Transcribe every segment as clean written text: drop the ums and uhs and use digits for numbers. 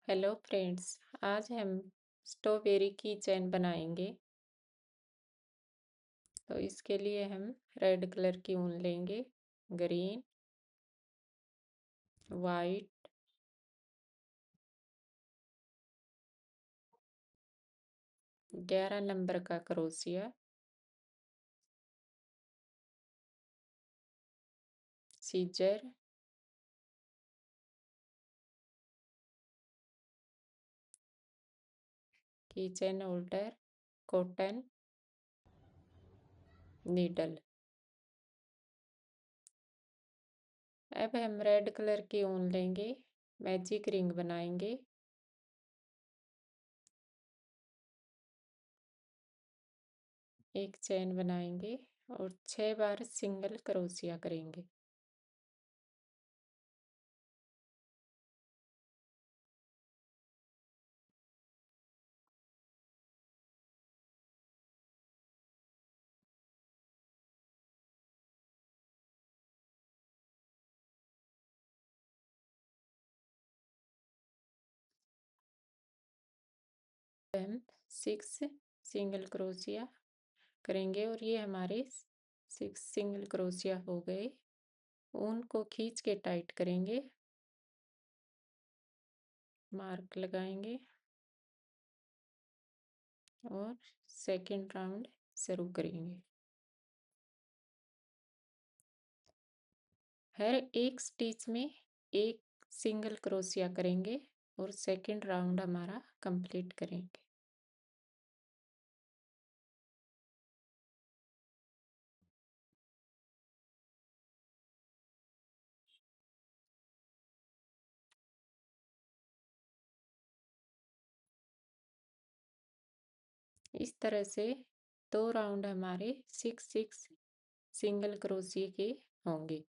Hello friends. आज हम strawberry की चैन बनाएंगे। तो इसके लिए हम रेड कलर की ऊन लेंगे, ग्रीन, वाइट, 11 नंबर का crochet, scissor, kitchen holder, cotton, needle. अब हम रेड कलर की ऊन लेंगे, मैजिक रिंग बनाएंगे। एक चैन बनाएंगे और 6 बार सिंगल क्रोशिया करेंगे। हम 6 सिंगल क्रोशिया करेंगे और ये हमारे 6 सिंगल क्रोशिया हो गए। ऊन को खींच के टाइट करेंगे, मार्क लगाएंगे और सेकंड राउंड शुरू करेंगे। हर एक स्टिच में एक सिंगल क्रोशिया करेंगे और सेकंड राउंड हमारा कंप्लीट करेंगे। इस तरह से 2 राउंड हमारे 6 सिंगल क्रोशिया के होंगे।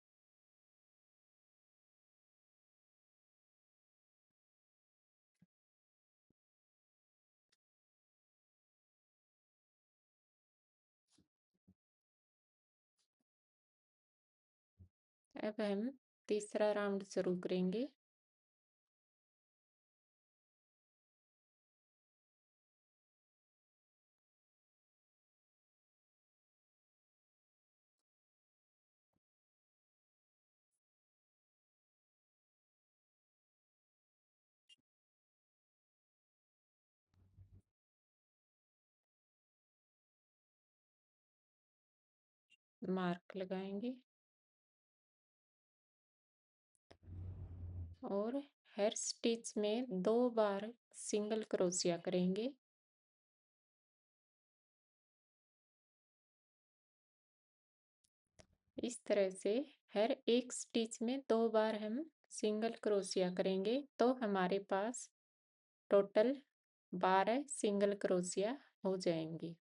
अब हम तीसरा राउंड शुरू करेंगे। मार्क लगाएंगे और हर स्टिच में 2 बार सिंगल क्रोशिया करेंगे। इस तरह से हर एक स्टिच में 2 बार हम सिंगल क्रोशिया करेंगे तो हमारे पास टोटल 12 सिंगल क्रोशिया हो जाएंगी।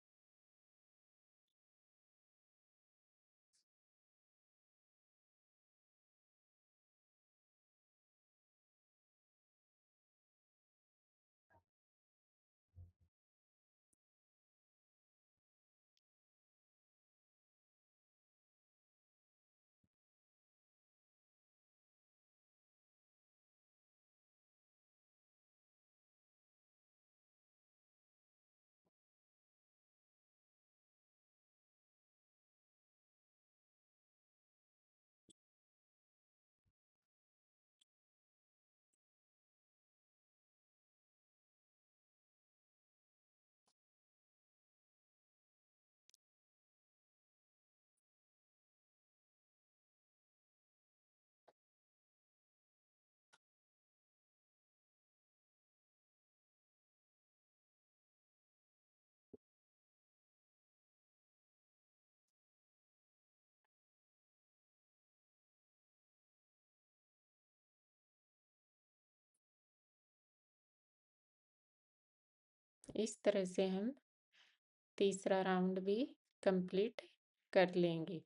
इस तरह से हम तीसरा राउंड भी कंप्लीट कर लेंगे।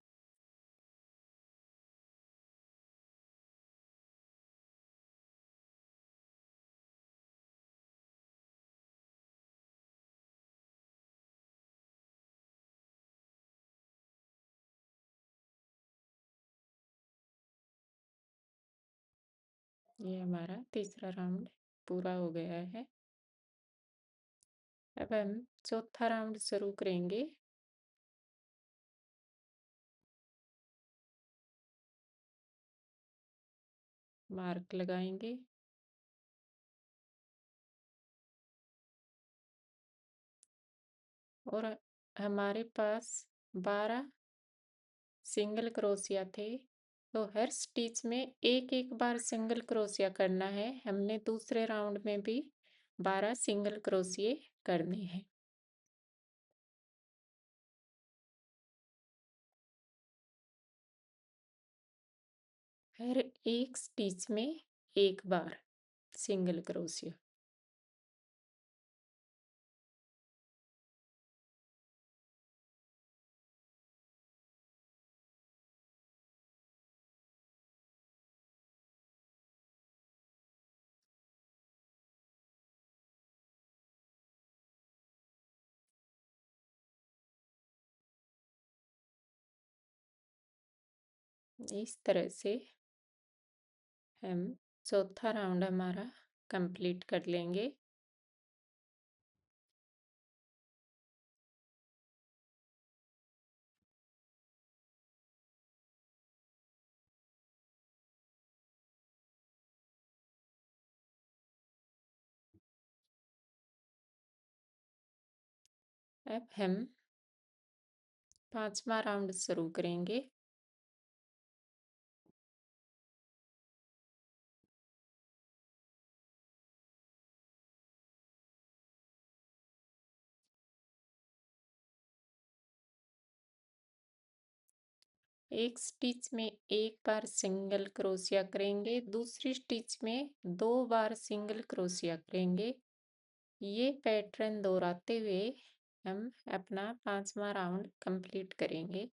ये हमारा तीसरा राउंड पूरा हो गया है। अब हम चौथा राउंड शुरू करेंगे। मार्क लगाएंगे और हमारे पास 12 सिंगल क्रोशिया थे, तो हर स्टिच में एक एक बार सिंगल क्रोशिया करना है। हमने दूसरे राउंड में भी 12 सिंगल क्रोशिए करने हैं। हर एक स्टिच में एक बार सिंगल क्रोशिया। इस तरह से हम चौथा राउंड हमारा कंप्लीट कर लेंगे। अब हम पांचवा राउंड शुरू करेंगे। एक स्टिच में एक बार सिंगल क्रोशिया करेंगे, दूसरी स्टिच में 2 बार सिंगल क्रोशिया करेंगे। ये पैटर्न दोहराते हुए हम अपना पांचवा राउंड कंप्लीट करेंगे।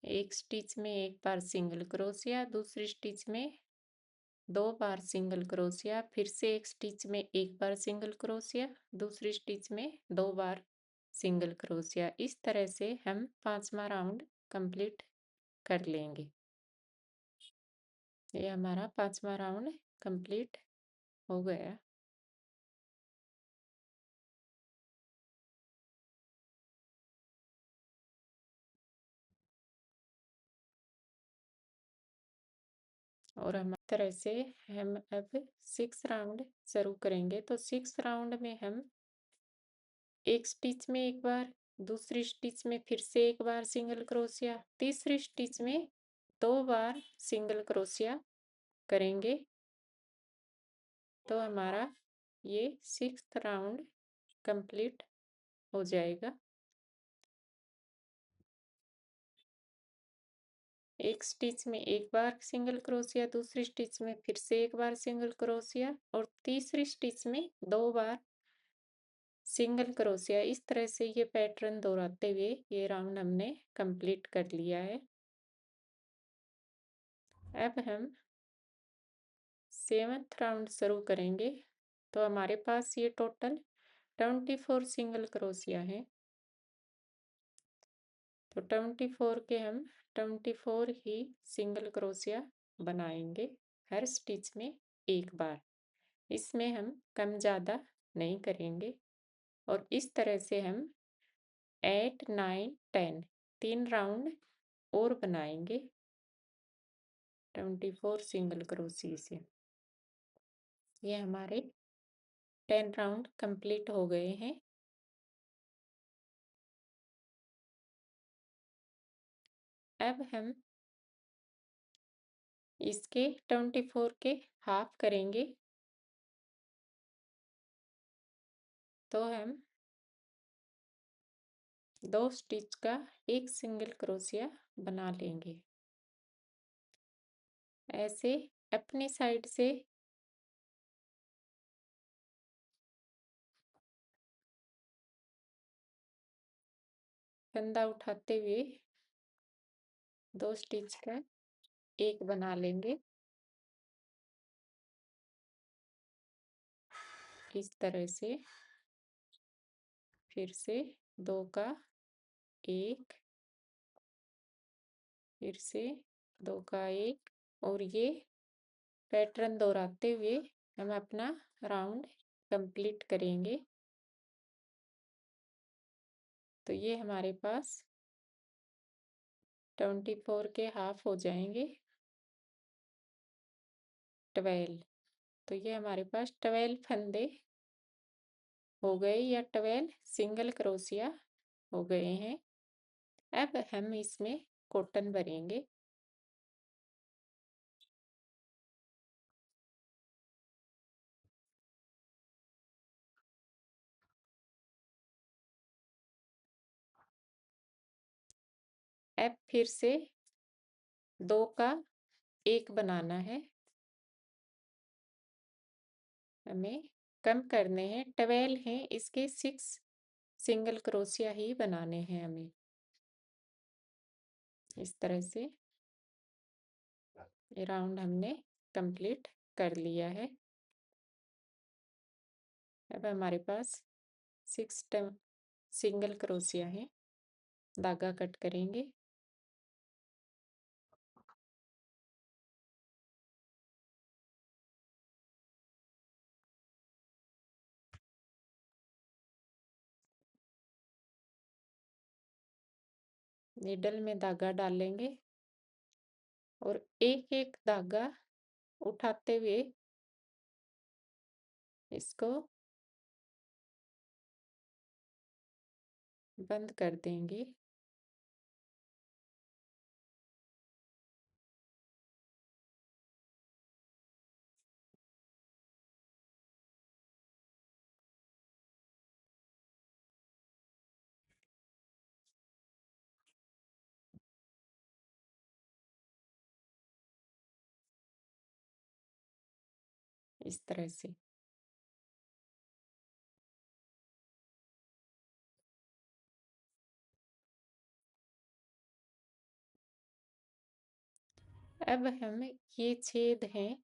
एक स्टिच में एक बार सिंगल क्रोशिया, दूसरी स्टिच में 2 बार सिंगल क्रोशिया, फिर से एक स्टिच में एक बार सिंगल क्रोशिया, दूसरी स्टिच में 2 बार सिंगल क्रोशिया। इस तरह से हम पांचवा राउंड कंप्लीट कर लेंगे। ये हमारा पांचवा राउंड कंप्लीट हो गया। और हम तरह से हम अब 6 राउंड शुरू करेंगे। तो 6 राउंड में हम एक स्टिच में एक बार, दूसरी स्टिच में फिर से एक बार सिंगल क्रोशिया, तीसरी स्टिच में 2 बार सिंगल क्रोशिया करेंगे। तो हमारा ये 6th राउंड कंप्लीट हो जाएगा। एक स्टिच में एक बार सिंगल क्रोशिया, दूसरी स्टिच में फिर से एक बार सिंगल क्रोशिया और तीसरी स्टिच में 2 बार सिंगल क्रोशिया। इस तरह से ये पैटर्न दोहराते हुए ये राउंड हमने कंप्लीट कर लिया है। अब हम 7th राउंड शुरू करेंगे। तो हमारे पास ये टोटल 24 सिंगल क्रोशिया है। तो 24 के हम 24 ही सिंगल क्रोशिया बनाएंगे, हर स्टिच में एक बार। इसमें हम कम ज़्यादा नहीं करेंगे। और इस तरह से हम 8, 9, 10 3 राउंड और बनाएंगे 24 सिंगल क्रोशिया से। ये हमारे 10 राउंड कंप्लीट हो गए हैं। अब हम इसके 24 के हाफ करेंगे। तो हम 2 स्टिच का एक सिंगल क्रोशिया बना लेंगे। ऐसे अपनी साइड से फंदा उठाते हुए 2 स्टिच का एक बना लेंगे। इस तरह से फिर से 2 का 1, फिर से 2 का 1 और ये पैटर्न दोहराते हुए हम अपना राउंड कंप्लीट करेंगे। तो ये हमारे पास 24 के हाफ हो जाएंगे 12। तो ये हमारे पास 12 फंदे हो गए या 12 सिंगल क्रोशिया हो गए हैं। अब हम इसमें कॉटन भरेंगे। अब फिर से 2 का 1 बनाना है, हमें कम करने हैं। 12 हैं, इसके 6 सिंगल क्रोशिया ही बनाने हैं हमें। इस तरह से ये राउंड हमने कंप्लीट कर लिया है। अब हमारे पास 6 सिंगल क्रोशिया है, धागा कट करेंगे। नीडल में धागा डालेंगे और एक एक धागा उठाते हुए इसको बंद कर देंगे। इस तरह से अब हम ये छेद हैं,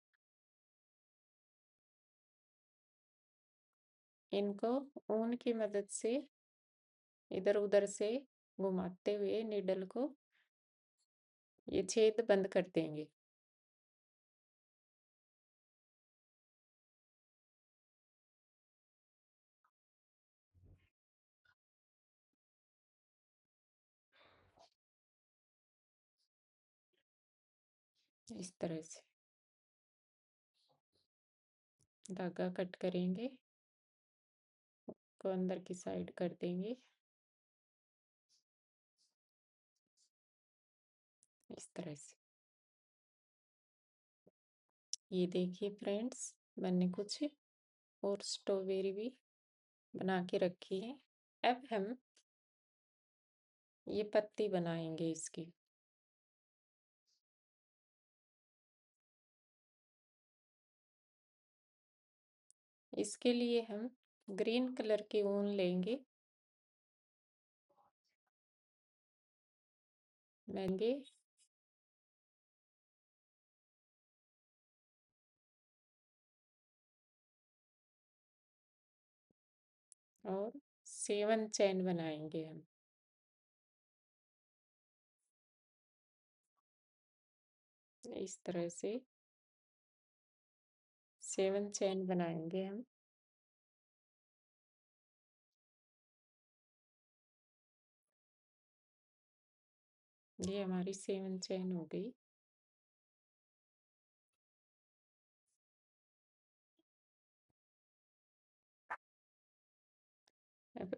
इनको ऊन की मदद से इधर उधर से घुमाते हुए नीडल को ये छेद बंद कर देंगे। इस तरह से धागा कट करेंगे, को अंदर की साइड कर देंगे। इस तरह से ये देखिए फ्रेंड्स, मैंने कुछ और स्ट्रॉबेरी भी बना के रखी है। अब हम ये पत्ती बनाएंगे इसकी। इसके लिए हम ग्रीन कलर की ऊन लेंगे, लेंगे और 7 चैन बनाएंगे हम। इस तरह से 7 चैन बनाएंगे हम। ये हमारी 7 चैन हो गई। अब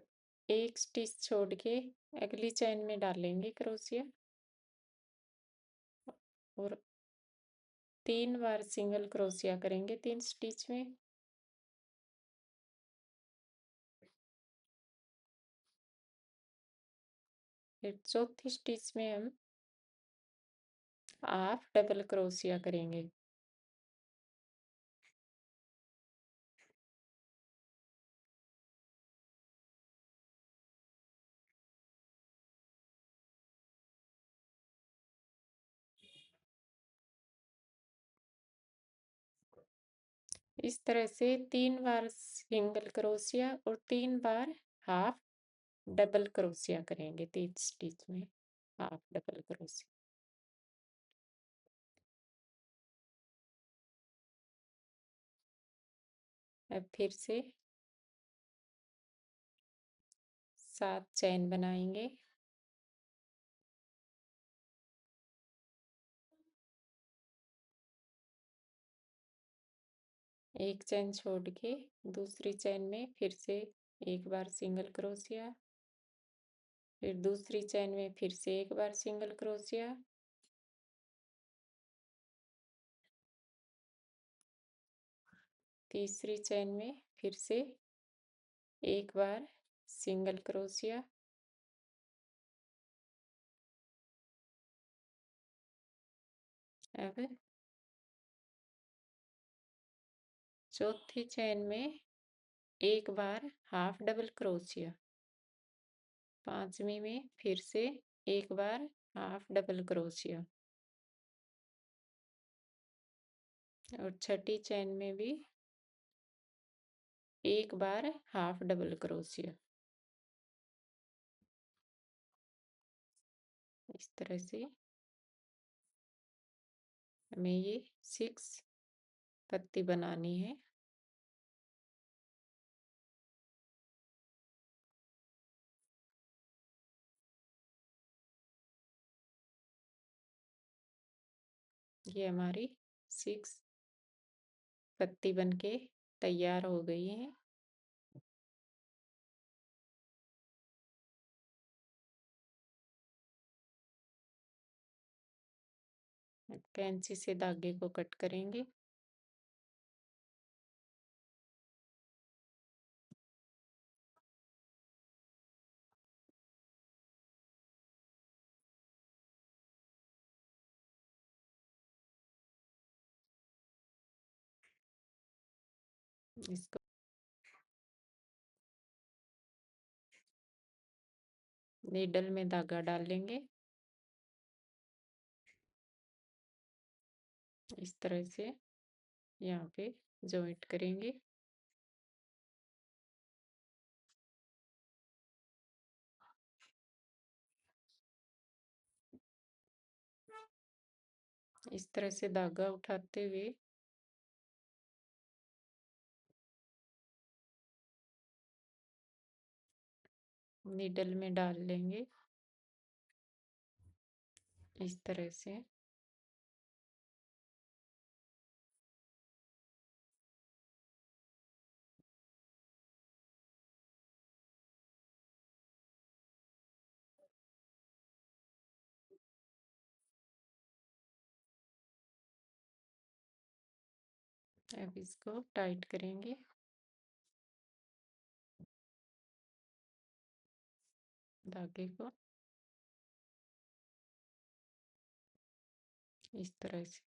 एक स्टिच छोड़ के अगली चैन में डालेंगे क्रोशिया और 3 बार सिंगल क्रोशिया करेंगे 3 स्टिच में। फिर चौथी स्टिच में हम हाफ डबल क्रोशिया करेंगे। इस तरह से 3 बार सिंगल क्रोशिया और 3 बार हाफ डबल क्रोशिया करेंगे 3 स्टिच में, हाफ डबल क्रोशिया। अब फिर से 7 चैन बनाएंगे। एक चैन छोड़ के दूसरी चैन में फिर से एक बार सिंगल क्रोशिया, फिर दूसरी चैन में फिर से एक बार सिंगल क्रोशिया, तीसरी चैन में फिर से एक बार सिंगल क्रोशिया, अब चौथी चैन में एक बार हाफ डबल क्रोशिया, पांचवी में फिर से एक बार हाफ डबल क्रोशिया और छठी चैन में भी एक बार हाफ डबल क्रोशिया। इस तरह से हमें ये 6 पत्ती बनानी है। ये हमारी 6 पत्ती बनके तैयार हो गई है। कैंची से धागे को कट करेंगे। इसको नीडल में धागा डाल लेंगे। इस तरह से यहाँ पे जॉइंट करेंगे। इस तरह से धागा उठाते हुए नीडल में डाल लेंगे। इस तरह से अब इसको टाइट करेंगे। धागे को इस तरह से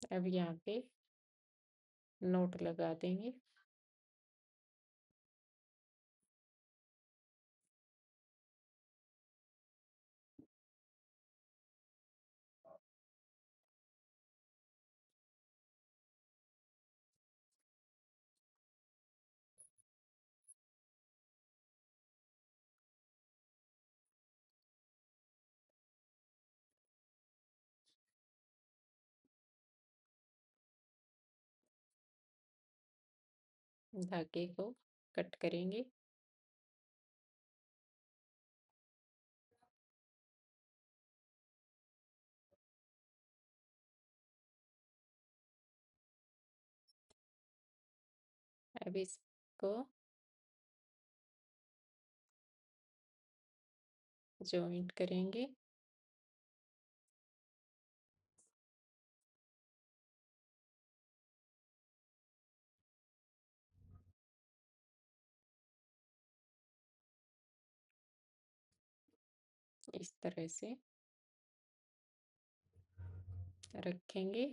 अब यहाँ पे नोट लगा देंगे। धागे को कट करेंगे। अब इसको जॉइंट करेंगे। इस तरह से रखेंगे।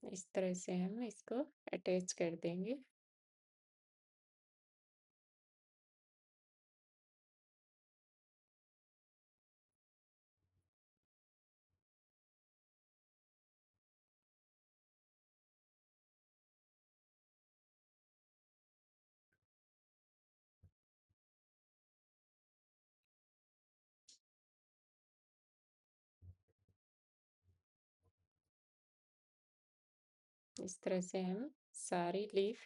इस तरह से हम इसको अटैच कर देंगे। इस तरह से हम सारी लीफ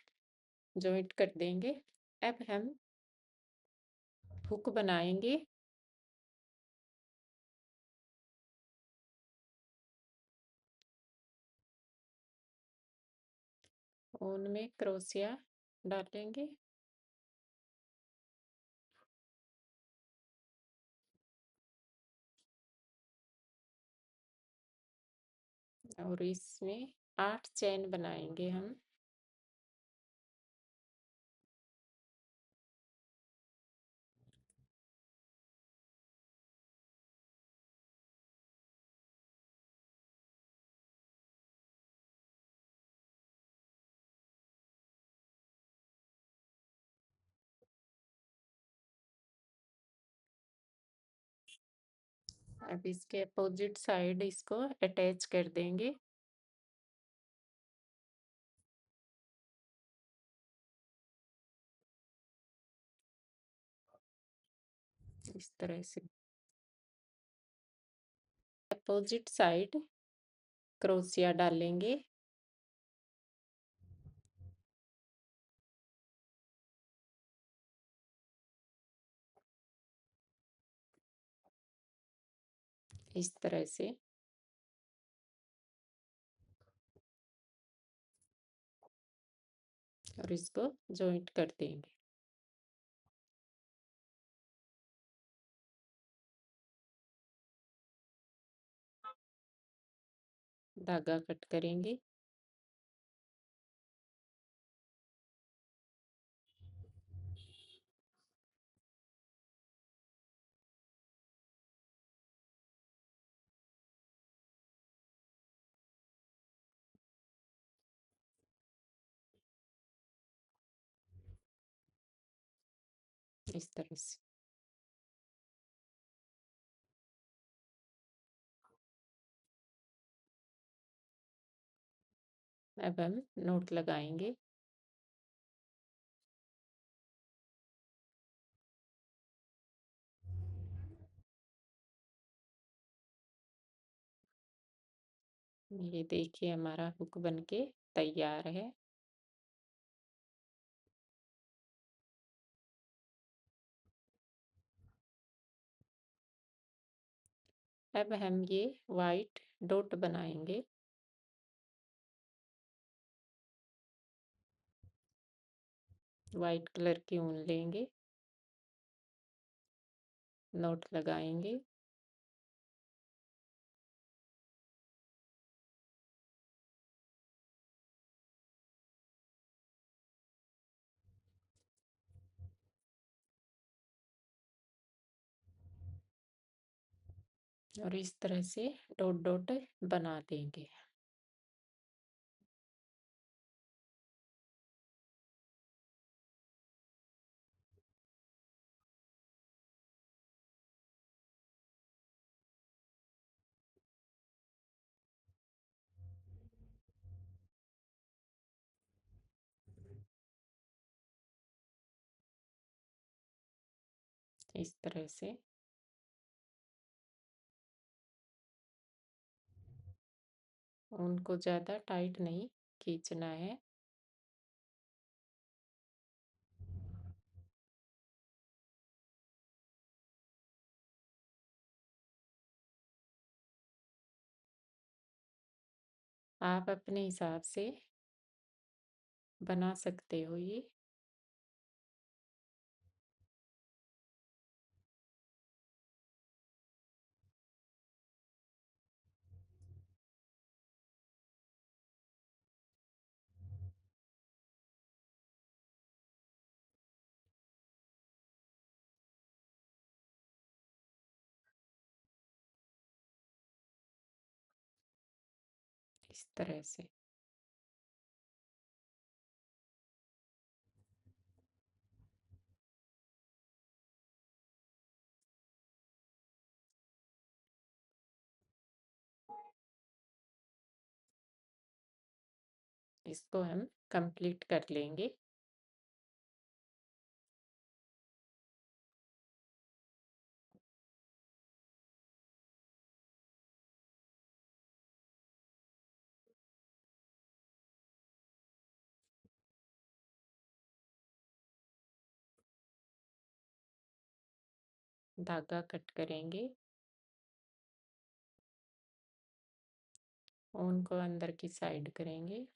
जॉइंट कर देंगे। अब हम हुक बनाएंगे। उनमें क्रोशिया डालेंगे। और इसमें 8 चैन बनाएंगे हम। अब इसके अपोजिट साइड इसको अटैच कर देंगे। इस तरह से अपोजिट साइड क्रोशिया डालेंगे। इस तरह से और इसको जॉइंट कर देंगे। धागा कट करेंगे। इस तरह से अब हम नोट लगाएंगे। ये देखिए हमारा हुक बनके तैयार है। अब हम ये वाइट डॉट बनाएंगे। वाइट कलर की ऊन लेंगे। नोट लगाएंगे। और इस तरह से डॉट डॉट बना देंगे। इस तरह से उनको ज़्यादा टाइट नहीं खींचना है। आप अपने हिसाब से बना सकते हो ये। इस तरह से। इसको हम कंप्लीट कर लेंगे। धागा कट करेंगे, उनको अंदर की साइड करेंगे।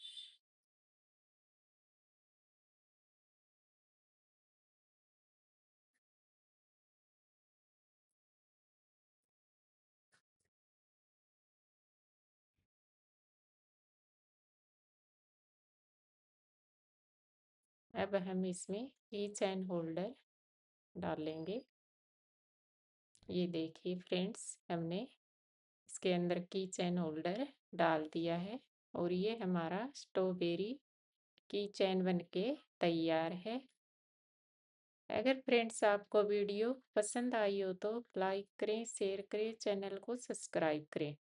अब हम इसमें की चैन होल्डर डालेंगे। ये देखिए फ्रेंड्स, हमने इसके अंदर की चैन होल्डर डाल दिया है और ये हमारा स्ट्रॉबेरी की चैन बनके तैयार है। अगर फ्रेंड्स आपको वीडियो पसंद आई हो तो लाइक करें, शेयर करें, चैनल को सब्सक्राइब करें।